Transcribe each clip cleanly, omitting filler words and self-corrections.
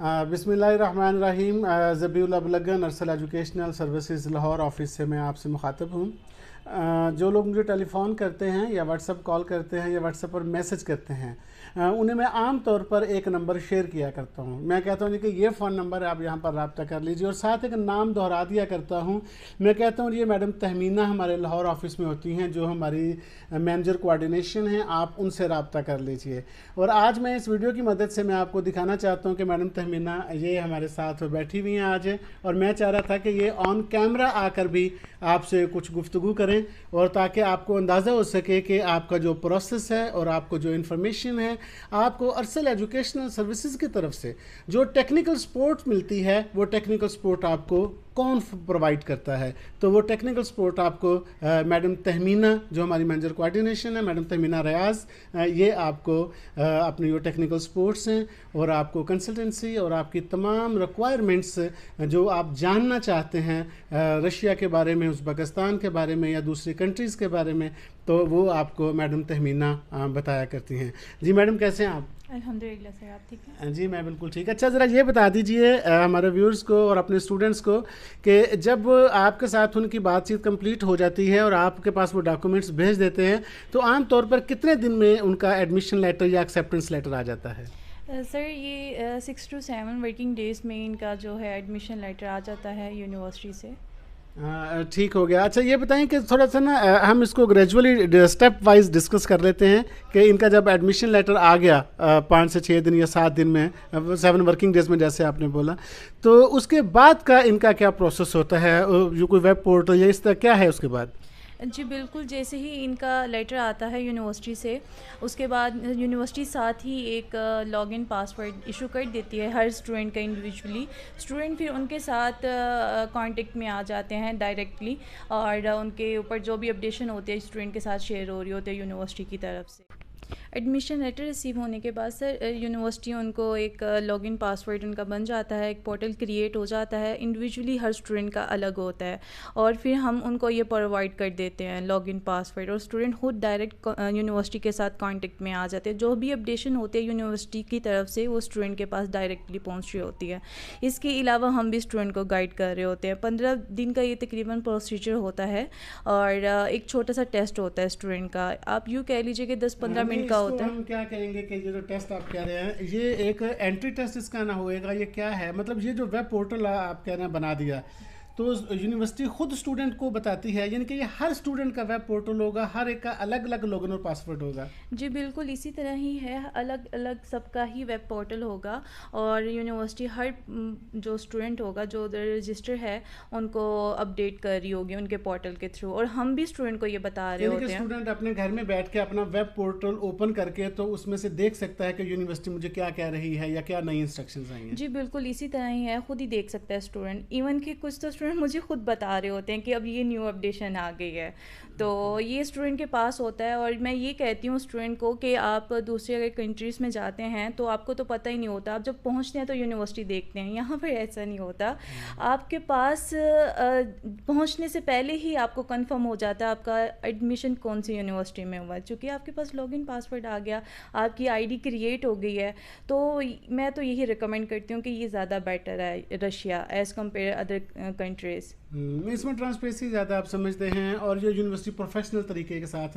बिस्मिल्लाहिर्रहमानिर्रहीम। ज़बीउल अबलग नर्सल educational services Lahore office से मैं आपसे मुखातब हूँ। जो लोग मुझे टेलीफ़ोन करते हैं या व्हाट्सअप कॉल करते हैं या व्हाट्सअप पर मैसेज करते हैं, उन्हें मैं आम तौर पर एक नंबर शेयर किया करता हूँ। मैं कहता हूँ कि ये फ़ोन नंबर आप यहाँ पर रब्ता कर लीजिए, और साथ एक नाम दोहरा दिया करता हूँ। मैं कहता हूँ ये मैडम तहमीना हमारे लाहौर ऑफिस में होती हैं, जो हमारी मैनेजर कोऑर्डिनेशन हैं, आप उनसे रब्ता कर लीजिए। और आज मैं इस वीडियो की मदद से मैं आपको दिखाना चाहता हूँ कि मैडम तहमीना ये हमारे साथ बैठी हुई हैं आज, और मैं चाह रहा था कि ये ऑन कैमरा आकर भी आपसे कुछ गुफ्तगू करें, और ताकि आपको अंदाज़ा हो सके कि आपका जो प्रोसेस है और आपको जो इन्फॉर्मेशन है, आपको अरसल एजुकेशनल सर्विसेज की तरफ से जो टेक्निकल सपोर्ट मिलती है, वो टेक्निकल सपोर्ट आपको कौन प्रोवाइड करता है। तो वो टेक्निकल सपोर्ट आपको मैडम तहमीना, जो हमारी मैनेजर कोऑर्डिनेशन है, मैडम तहमीना रियाज, ये आपको अपनी जो टेक्निकल सपोर्ट्स हैं और आपको कंसल्टेंसी और आपकी तमाम रिक्वायरमेंट्स जो आप जानना चाहते हैं रशिया के बारे में, उज़्बेकिस्तान के बारे में या दूसरी कंट्रीज़ के बारे में, तो वो आपको मैडम तहमीना बताया करती हैं। जी मैडम, कैसे हैं आप? अल्हम्दुलिल्लाह सर, आप ठीक हैं? जी मैं बिल्कुल ठीक। अच्छा, ज़रा ये बता दीजिए हमारे व्यूअर्स को और अपने स्टूडेंट्स को कि जब आपके साथ उनकी बातचीत कंप्लीट हो जाती है और आपके पास वो डॉक्यूमेंट्स भेज देते हैं, तो आम तौर पर कितने दिन में उनका एडमिशन लेटर या एक्सेप्टेंस लेटर आ जाता है? सर ये 6 to 7 वर्किंग डेज़ में इनका जो है एडमिशन लेटर आ जाता है यूनिवर्सिटी से। ठीक हो गया। अच्छा ये बताएं कि थोड़ा सा ना हम इसको ग्रेजुअली स्टेप वाइज डिस्कस कर लेते हैं कि इनका जब एडमिशन लेटर आ गया 5 से 6 दिन या 7 दिन में, 7 वर्किंग डेज में जैसे आपने बोला, तो उसके बाद का इनका क्या प्रोसेस होता है? जो कोई वेब पोर्टल या इस तरह क्या है उसके बाद? जी बिल्कुल, जैसे ही इनका लेटर आता है यूनिवर्सिटी से, उसके बाद यूनिवर्सिटी साथ ही एक लॉगिन पासवर्ड इशू कर देती है हर स्टूडेंट का इंडिविजुअली। स्टूडेंट फिर उनके साथ कांटेक्ट में आ जाते हैं डायरेक्टली, और उनके ऊपर जो भी अपडेशन होती है स्टूडेंट के साथ शेयर हो रही होती है यूनिवर्सिटी की तरफ से। एडमिशन लेटर रिसीव होने के बाद सर यूनिवर्सिटी उनको एक लॉगिन पासवर्ड उनका बन जाता है, एक पोर्टल क्रिएट हो जाता है, इंडिविजुअली हर स्टूडेंट का अलग होता है, और फिर हम उनको ये प्रोवाइड कर देते हैं लॉगिन पासवर्ड, और स्टूडेंट खुद डायरेक्ट यूनिवर्सिटी के साथ कांटेक्ट में आ जाते हैं। जो भी अपडेशन होती है यूनिवर्सिटी की तरफ से वो स्टूडेंट के पास डायरेक्टली पहुँच रही होती है। इसके अलावा हम भी स्टूडेंट को गाइड कर रहे होते हैं। 15 दिन का ये तकरीबन प्रोसीजर होता है, और एक छोटा सा टेस्ट होता है स्टूडेंट का। आप यूँ कह लीजिए कि 10-15 मिनट का होता है। हम क्या कहेंगे कि ये जो टेस्ट आप कह रहे हैं, ये एक एंट्री टेस्ट इसका ना होएगा, ये क्या है? मतलब ये जो वेब पोर्टल आप कह रहे हैं बना दिया, तो यूनिवर्सिटी खुद स्टूडेंट को बताती है, यानी कि ये हर स्टूडेंट का वेब पोर्टल होगा, हर एक का अलग अलग लॉगिन और पासवर्ड होगा? जी बिल्कुल, इसी तरह ही है, अलग अलग सबका ही वेब पोर्टल होगा, और यूनिवर्सिटी हर जो स्टूडेंट होगा जो उधर रजिस्टर है उनको अपडेट कर रही होगी उनके पोर्टल के थ्रू, और हम भी स्टूडेंट को ये बता रहे होते हैं। स्टूडेंट अपने घर में बैठ के अपना वेब पोर्टल ओपन करके तो उसमें से देख सकता है कि यूनिवर्सिटी मुझे क्या कह रही है या क्या नई इंस्ट्रक्शंस आई हैं? जी बिल्कुल, इसी तरह ही है, खुद ही देख सकता है स्टूडेंट। इवन कि कुछ तो स्टूडेंट मुझे खुद बता रहे होते हैं कि अब ये न्यू अपडेशन आ गई है, तो ये स्टूडेंट के पास होता है। और मैं ये कहती हूँ स्टूडेंट को कि आप दूसरी अगर कंट्रीज़ में जाते हैं तो आपको तो पता ही नहीं होता, आप जब पहुँचते हैं तो यूनिवर्सिटी देखते हैं। यहाँ पर ऐसा नहीं होता, आपके पास पहुँचने से पहले ही आपको कंफर्म हो जाता है आपका एडमिशन कौन सी यूनिवर्सिटी में हुआ है। चूँकि आपके पास लॉगिन पासवर्ड आ गया, आपकी आईडी क्रिएट हो गई है, तो मैं तो यही रिकमेंड करती हूँ कि ये ज़्यादा बेटर है Russia as compare other countries. इसमें ट्रांसपेरेंसी ज़्यादा आप समझते हैं, और जो यूनिवर्सिटी प्रोफेशनल तरीके के साथ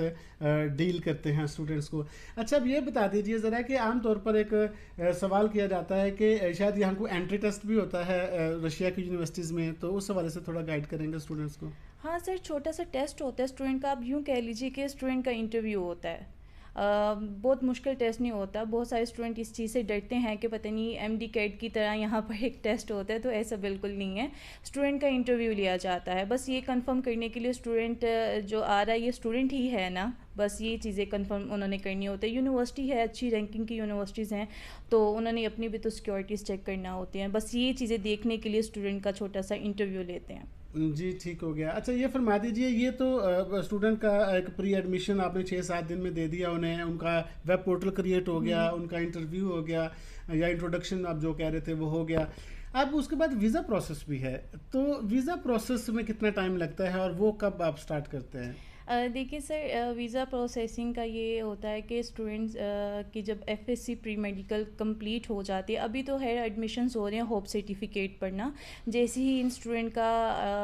डील करते हैं स्टूडेंट्स को। अच्छा, अब ये बता दीजिए ज़रा कि आमतौर पर एक सवाल किया जाता है कि शायद यहाँ को एंट्री टेस्ट भी होता है रशिया की यूनिवर्सिटीज़ में, तो उस हवाले से थोड़ा गाइड करेंगे स्टूडेंट्स को? हाँ सर, छोटा सा टेस्ट होता है स्टूडेंट का। आप यूँ कह लीजिए कि स्टूडेंट का इंटरव्यू होता है। बहुत मुश्किल टेस्ट नहीं होता। बहुत सारे स्टूडेंट इस चीज़ से डरते हैं कि पता नहीं एमडी कैट की तरह यहाँ पर एक टेस्ट होता है, तो ऐसा बिल्कुल नहीं है। स्टूडेंट का इंटरव्यू लिया जाता है, बस ये कंफर्म करने के लिए स्टूडेंट जो आ रहा है ये स्टूडेंट ही है ना, बस ये चीज़ें कंफर्म उन्होंने करनी होती है। यूनिवर्सिटी है, अच्छी रैंकिंग की यूनिवर्सिटीज़ हैं, तो उन्होंने अपनी भी तो सिक्योरिटीज़ चेक करना होती हैं। बस ये चीज़ें देखने के लिए स्टूडेंट का छोटा सा इंटरव्यू लेते हैं। जी ठीक हो गया। अच्छा ये फरमा दीजिए, ये तो स्टूडेंट का एक प्री एडमिशन आपने 6-7 दिन में दे दिया उन्हें, उनका वेब पोर्टल क्रिएट हो गया, उनका इंटरव्यू हो गया, या इंट्रोडक्शन आप जो कह रहे थे वो हो गया। अब उसके बाद वीज़ा प्रोसेस भी है, तो वीज़ा प्रोसेस में कितना टाइम लगता है और वो कब आप स्टार्ट करते हैं? देखिए सर, वीज़ा प्रोसेसिंग का ये होता है कि स्टूडेंट्स की जब एफएससी प्री मेडिकल कंप्लीट हो जाती है, अभी तो है एडमिशन्स हो रहे हैं होप सर्टिफिकेट पर ना, जैसे ही इन स्टूडेंट का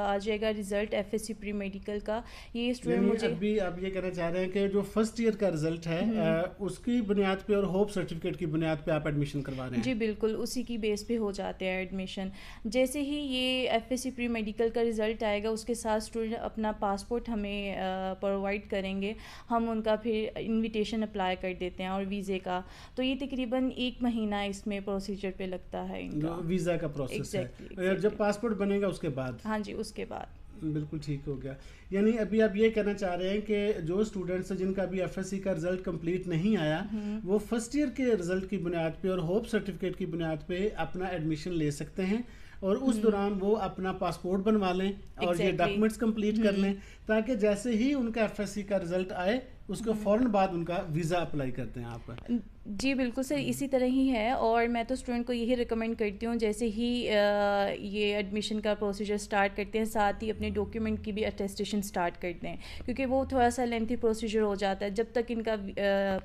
आ जाएगा रिज़ल्ट एफएससी प्री मेडिकल का, ये स्टूडेंट यानी मुझे अभी आप ये कहना चाह रहे हैं कि जो फर्स्ट ईयर का रिजल्ट है उसकी बुनियाद पे और होप सर्टिफिकेट की बुनियाद पे आप एडमिशन करवा रहे हैं? जी बिल्कुल, उसी की बेस पे हो जाते हैं एडमिशन। जैसे ही ये एफएससी प्री मेडिकल का रिज़ल्ट आएगा, उसके साथ स्टूडेंट अपना पासपोर्ट हमें प्रोवाइड करेंगे, हम उनका फिर इनविटेशन अप्लाई कर देते हैं और वीज़े का, तो ये तकरीबन 1 महीना इसमें प्रोसीजर पे लगता है इनका, वीज़ा का प्रोसेस है। जब पासपोर्ट बनेगा उसके बाद? हाँ जी, उसके बाद। बिल्कुल ठीक हो गया। यानी अभी आप ये कहना चाह रहे हैं कि जो स्टूडेंट्स हैं जिनका अभी एफएससी का रिजल्ट कंप्लीट नहीं आया, वो फर्स्ट ईयर के रिजल्ट की बुनियाद पे और होप सर्टिफिकेट की बुनियाद पे अपना एडमिशन ले सकते हैं, और उस दौरान वो अपना पासपोर्ट बनवा लें और ये डॉक्यूमेंट्स कंप्लीट कर लें, ताकि जैसे ही उनका एफएससी का रिजल्ट आए उसके फ़ौरन बाद उनका वीज़ा अप्लाई करते हैं आप? जी बिल्कुल सर, इसी तरह ही है, और मैं तो स्टूडेंट को यही रिकमेंड करती हूँ, जैसे ही ये एडमिशन का प्रोसीजर स्टार्ट करते हैं, साथ ही अपने डॉक्यूमेंट की भी अटेस्टेशन स्टार्ट कर दें, क्योंकि वो थोड़ा सा लेंथी प्रोसीजर हो जाता है। जब तक इनका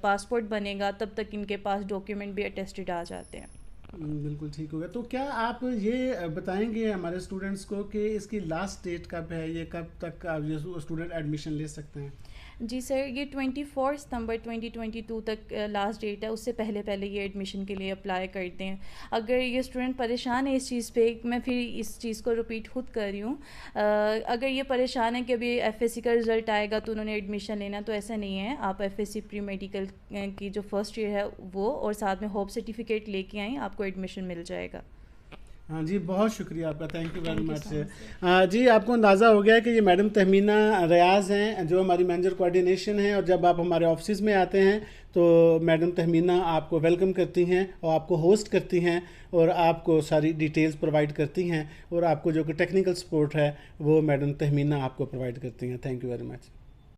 पासपोर्ट बनेगा तब तक इनके पास डॉक्यूमेंट भी अटेस्टेड आ जाते हैं। बिल्कुल ठीक हो गया। तो क्या आप ये बताएंगे हमारे स्टूडेंट्स को कि इसकी लास्ट डेट कब है, ये कब तक ये स्टूडेंट एडमिशन ले सकते हैं? जी सर, ये 24 सितंबर 2022 तक लास्ट डेट है, उससे पहले पहले ये एडमिशन के लिए अप्लाई कर दें। अगर ये स्टूडेंट परेशान है इस चीज़ पे, मैं फिर इस चीज़ को रिपीट खुद कर रही हूँ, अगर ये परेशान है कि अभी एफएससी का रिज़ल्ट आएगा तो उन्होंने एडमिशन लेना, तो ऐसा नहीं है। आप एफएससी प्री मेडिकल की जो फर्स्ट ईयर है वो और साथ में होप सर्टिफिकेट लेके आएँ, आपको एडमिशन मिल जाएगा। हाँ जी, बहुत शुक्रिया आपका, थैंक यू वेरी मच। जी, आपको अंदाज़ा हो गया कि ये मैडम तहमीना रियाज़ हैं जो हमारी मैनेजर कोऑर्डिनेशन है, और जब आप हमारे ऑफिस में आते हैं तो मैडम तहमीना आपको वेलकम करती हैं और आपको होस्ट करती हैं और आपको सारी डिटेल्स प्रोवाइड करती हैं, और आपको जो कि टेक्निकल सपोर्ट है वो मैडम तहमीना आपको प्रोवाइड करती हैं। Thank you very much.